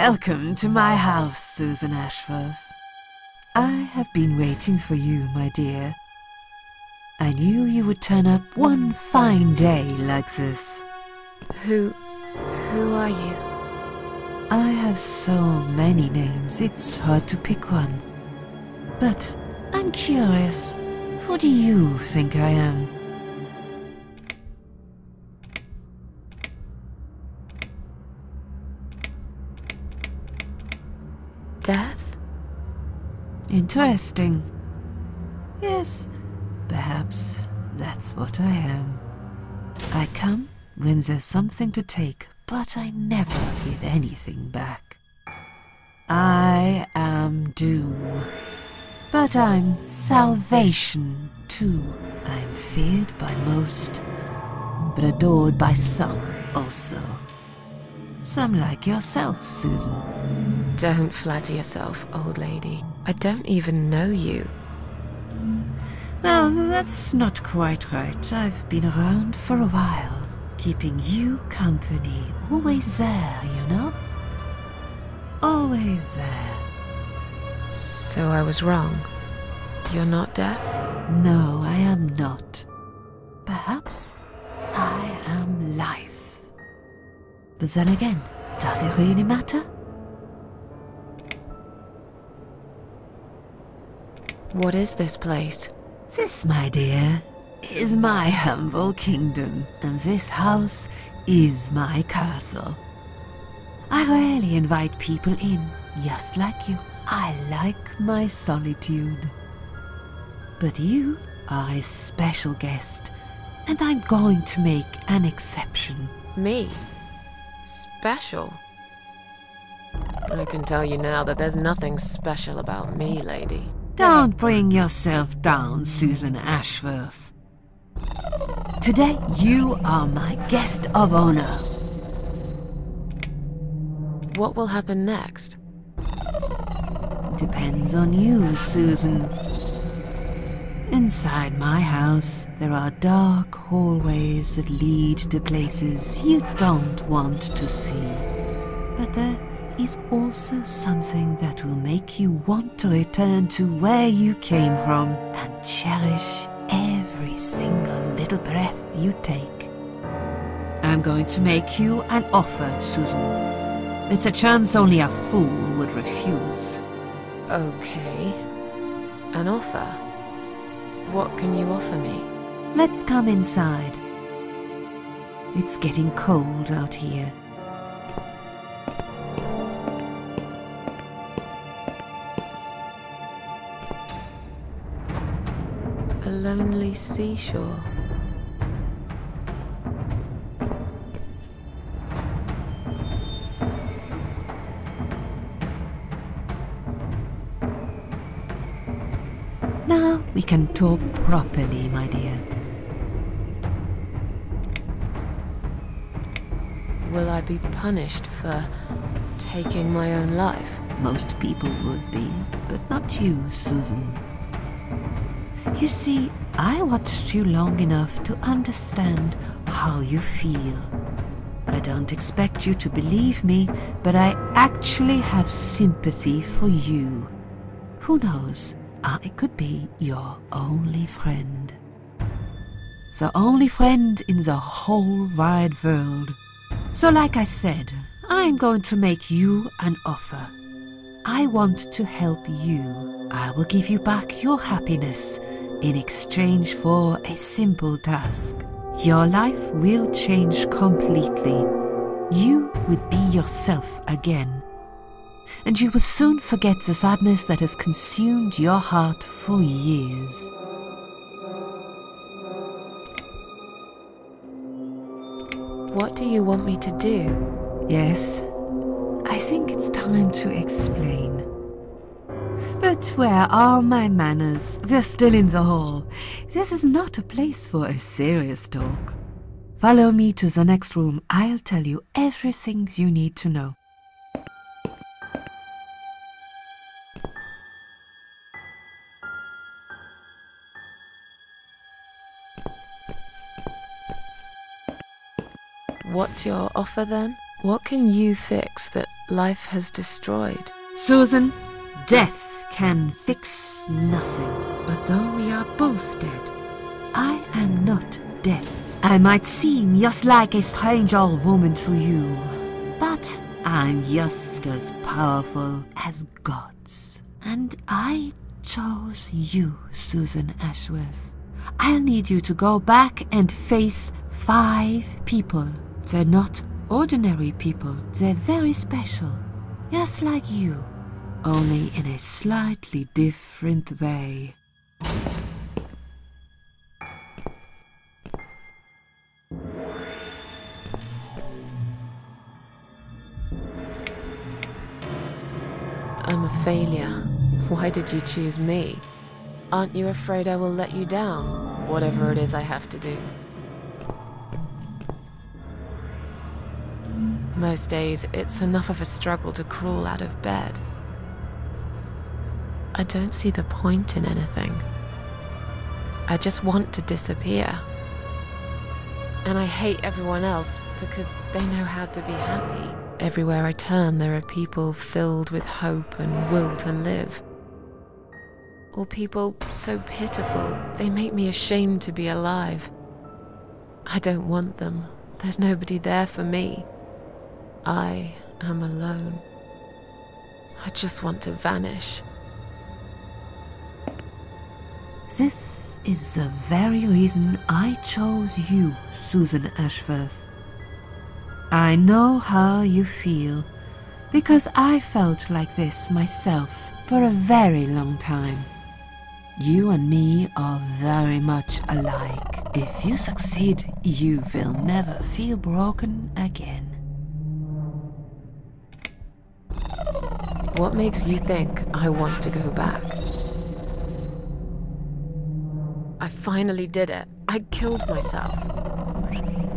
Welcome to my house, Susan Ashworth. I have been waiting for you, my dear. I knew you would turn up one fine day like this. Who are you? I have so many names, it's hard to pick one. But I'm curious, who do you think I am? Death? Interesting. Yes, perhaps that's what I am. I come when there's something to take, but I never give anything back. I am doom, but I'm salvation too. I'm feared by most, but adored by some also. Some like yourself, Susan. Don't flatter yourself, old lady. I don't even know you. Well, that's not quite right. I've been around for a while, keeping you company. Always there, you know? Always there. So I was wrong. You're not death? No, I am not. Perhaps I am life. But then again, does it really matter? What is this place? This, my dear, is my humble kingdom, and this house is my castle. I rarely invite people in, just like you. I like my solitude. But you are a special guest, and I'm going to make an exception. Me? Special? I can tell you now that there's nothing special about me, lady. Don't bring yourself down, Susan Ashworth. Today, you are my guest of honor. What will happen next? Depends on you, Susan. Inside my house, there are dark hallways that lead to places you don't want to see. But there is also something that will make you want to return to where you came from and cherish every single little breath you take. I'm going to make you an offer, Susan. It's a chance only a fool would refuse. Okay. An offer? What can you offer me? Let's come inside. It's getting cold out here. A lonely seashore. Now we can talk properly, my dear. Will I be punished for taking my own life? Most people would be, but not you, Susan. You see, I watched you long enough to understand how you feel. I don't expect you to believe me, but I actually have sympathy for you. Who knows, I could be your only friend. The only friend in the whole wide world. So like I said, I'm going to make you an offer. I want to help you. I will give you back your happiness in exchange for a simple task. Your life will change completely. You will be yourself again. And you will soon forget the sadness that has consumed your heart for years. What do you want me to do? Yes, I think it's time to explain. But where are my manners? We're still in the hall. This is not a place for a serious talk. Follow me to the next room. I'll tell you everything you need to know. What's your offer then? What can you fix fix that life has destroyed. Susan, death can fix nothing. But though we are both dead, I am not death. I might seem just like a strange old woman to you, but I'm just as powerful as gods. And I chose you, Susan Ashworth. I'll need you to go back and face 5 people. They're not ordinary people. They're very special, just like you, only in a slightly different way. I'm a failure. Why did you choose me? Aren't you afraid I will let you down, whatever it is I have to do? Most days, it's enough of a struggle to crawl out of bed. I don't see the point in anything. I just want to disappear. And I hate everyone else because they know how to be happy. Everywhere I turn, there are people filled with hope and will to live. Or people so pitiful, they make me ashamed to be alive. I don't want them. There's nobody there for me. I am alone. I just want to vanish. This is the very reason I chose you, Susan Ashworth. I know how you feel, because I felt like this myself for a very long time. You and me are very much alike. If you succeed, you will never feel broken again. What makes you think I want to go back? I finally did it. I killed myself.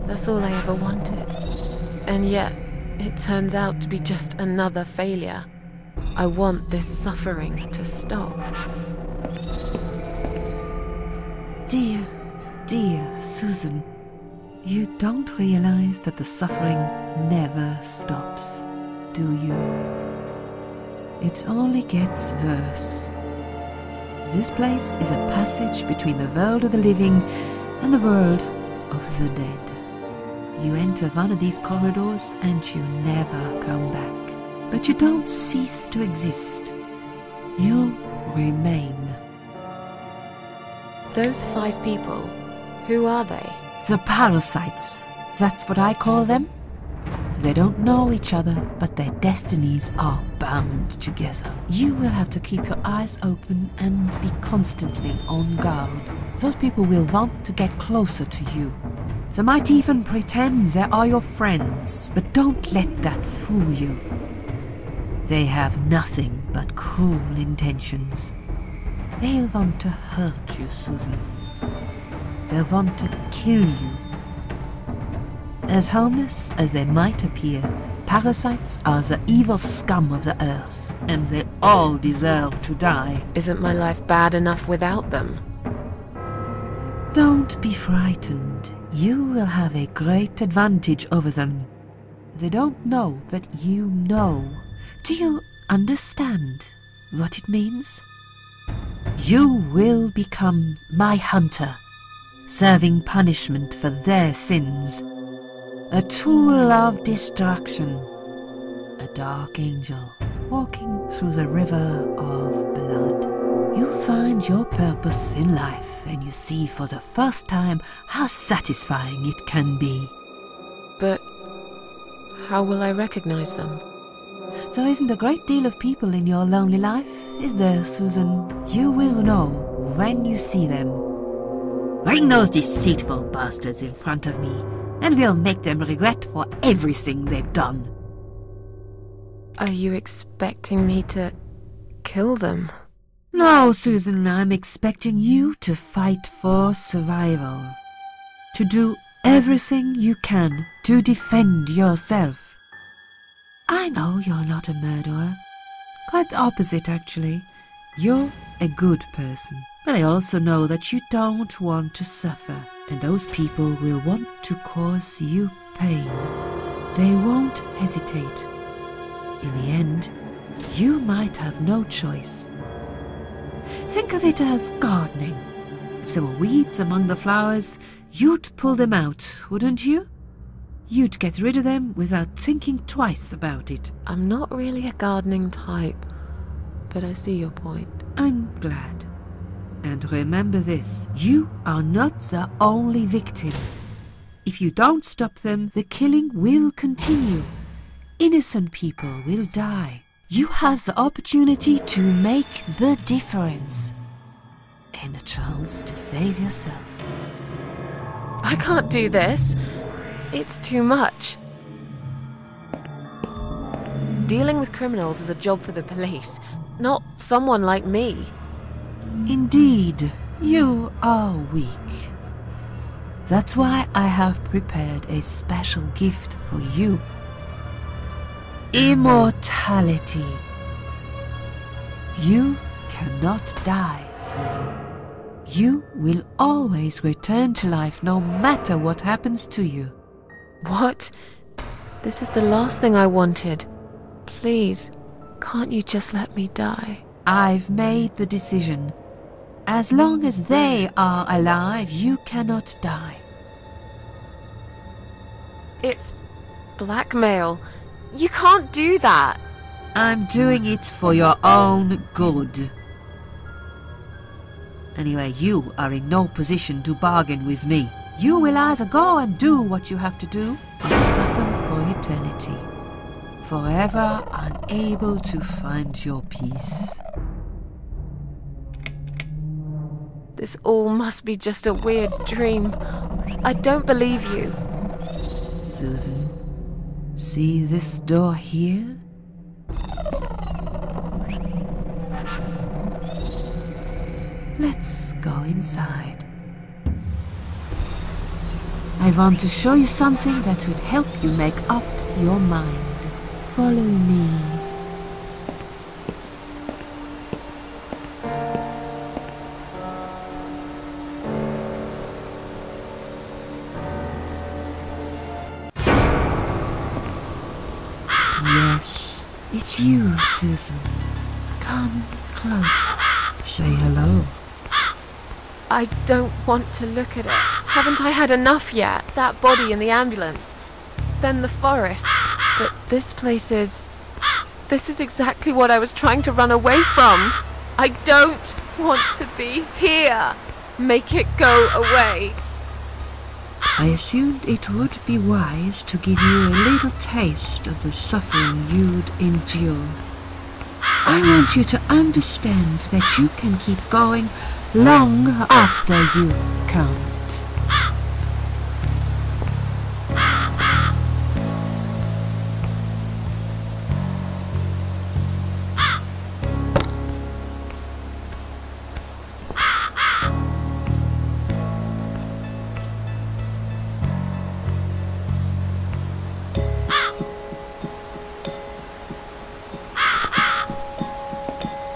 That's all I ever wanted. And yet, it turns out to be just another failure. I want this suffering to stop. Dear, dear Susan, you don't realize that the suffering never stops, do you? It only gets worse. This place is a passage between the world of the living and the world of the dead. You enter one of these corridors and you never come back. But you don't cease to exist. You remain. Those 5 people, who are they? The parasites. That's what I call them. They don't know each other, but their destinies are bound together. You will have to keep your eyes open and be constantly on guard. Those people will want to get closer to you. They might even pretend they are your friends, but don't let that fool you. They have nothing but cruel intentions. They'll want to hurt you, Susan. They'll want to kill you. As harmless as they might appear, parasites are the evil scum of the earth, and they all deserve to die. Isn't my life bad enough without them? Don't be frightened. You will have a great advantage over them. They don't know that you know. Do you understand what it means? You will become my hunter, serving punishment for their sins. A tool of destruction. A dark angel walking through the river of blood. You find your purpose in life and you see for the first time how satisfying it can be. But how will I recognize them? There isn't a great deal of people in your lonely life, is there, Susan? You will know when you see them. Bring those deceitful bastards in front of me, and we'll make them regret for everything they've done. Are you expecting me to kill them? No, Susan, I'm expecting you to fight for survival. To do everything you can to defend yourself. I know you're not a murderer. Quite the opposite, actually. You're a good person. But I also know that you don't want to suffer. And those people will want to cause you pain. They won't hesitate. In the end, you might have no choice. Think of it as gardening. If there were weeds among the flowers, you'd pull them out, wouldn't you? You'd get rid of them without thinking twice about it. I'm not really a gardening type, but I see your point. I'm glad. And remember this, you are not the only victim. If you don't stop them, the killing will continue. Innocent people will die. You have the opportunity to make the difference. And a chance to save yourself. I can't do this. It's too much. Dealing with criminals is a job for the police, not someone like me. Indeed, you are weak. That's why I have prepared a special gift for you. Immortality. You cannot die, Susan. You will always return to life no matter what happens to you. What? This is the last thing I wanted. Please, can't you just let me die? I've made the decision. As long as they are alive, you cannot die. It's blackmail. You can't do that. I'm doing it for your own good. Anyway, you are in no position to bargain with me. You will either go and do what you have to do, or suffer for eternity, forever unable to find your peace. This all must be just a weird dream. I don't believe you. Susan, see this door here? Let's go inside. I want to show you something that will help you make up your mind. Follow me. Yes, it's you, Susan. Come closer. Say hello. I don't want to look at it. Haven't I had enough yet? That body in the ambulance. Then the forest. But this place is... This is exactly what I was trying to run away from. I don't want to be here. Make it go away. I assumed it would be wise to give you a little taste of the suffering you'd endure. I want you to understand that you can keep going long after you can't.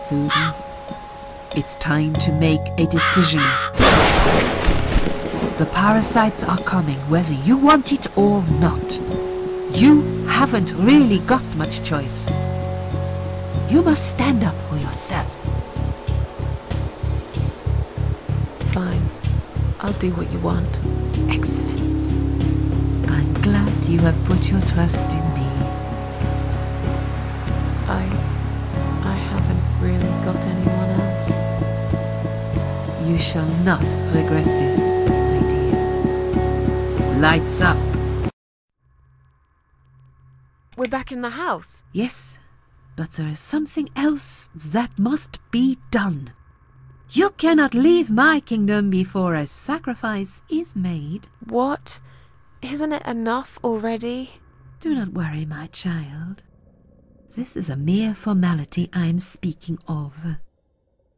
Susan, it's time to make a decision. The parasites are coming, whether you want it or not. You haven't really got much choice. You must stand up for yourself. Fine. I'll do what you want. Excellent. I'm glad you have put your trust in me. I haven't really got anyone else. You shall not regret this, my dear. Lights up. We're back in the house. Yes, but there is something else that must be done. You cannot leave my kingdom before a sacrifice is made. What? Isn't it enough already? Do not worry, my child. This is a mere formality I am speaking of.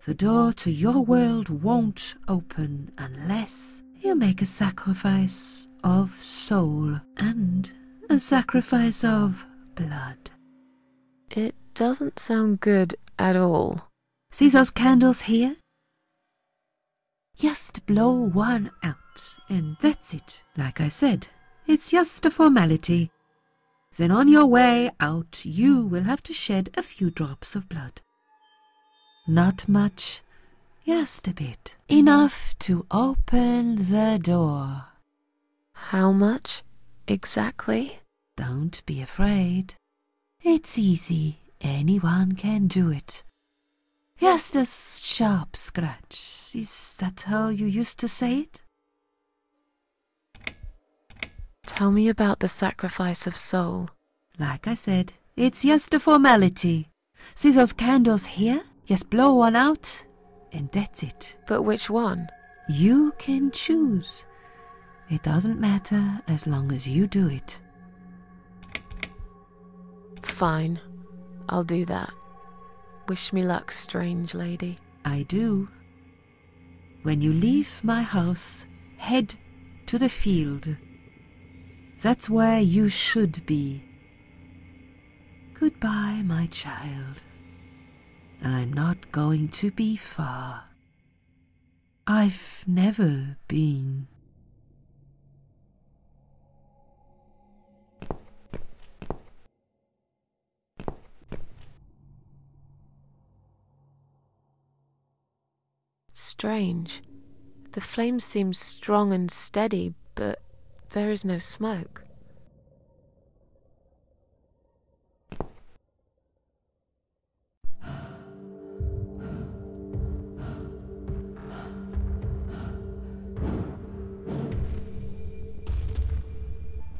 The door to your world won't open unless you make a sacrifice of soul and a sacrifice of blood. It doesn't sound good at all. See those candles here? Just blow one out, and that's it. Like I said, it's just a formality. Then on your way out you will have to shed a few drops of blood. Not much, just a bit. Enough to open the door. How much exactly? Don't be afraid. It's easy. Anyone can do it. Just a sharp scratch. Is that how you used to say it? Tell me about the sacrifice of soul. Like I said, it's just a formality. See those candles here? Just blow one out, and that's it. But which one? You can choose. It doesn't matter as long as you do it. Fine, I'll do that. Wish me luck, strange lady. I do. When you leave my house, head to the field. That's where you should be. Goodbye, my child. I'm not going to be far. I've never been. Strange. The flame seems strong and steady, but there is no smoke.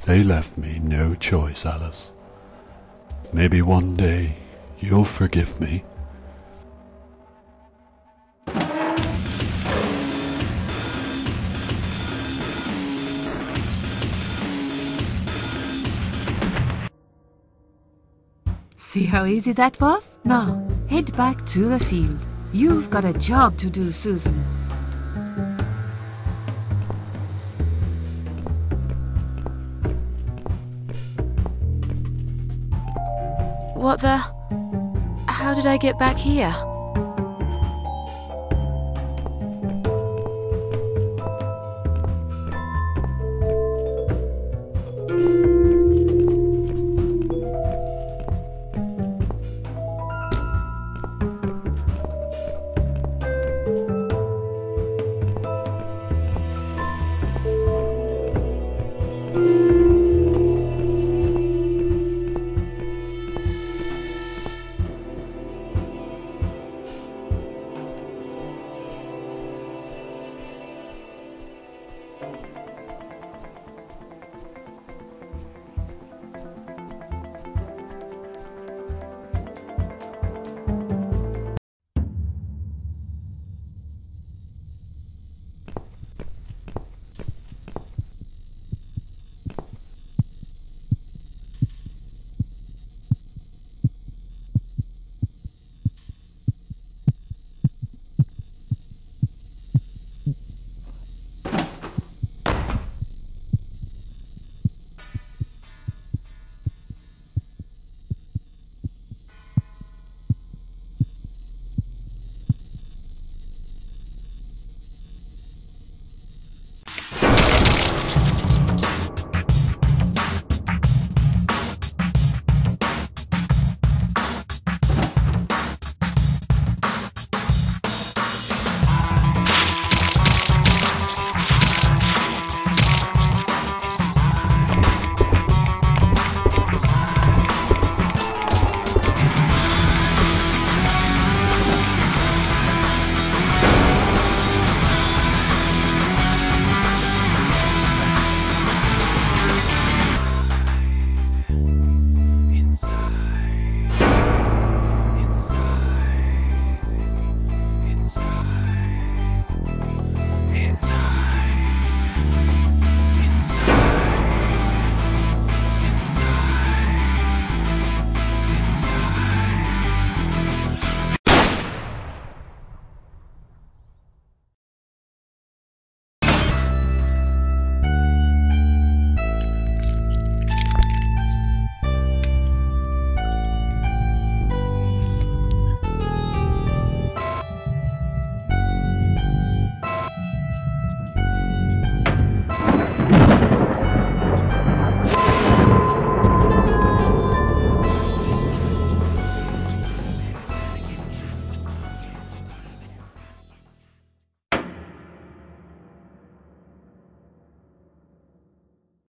They left me no choice, Alice. Maybe one day you'll forgive me. See how easy that was? Now, head back to the field. You've got a job to do, Susan. What the? How did I get back here?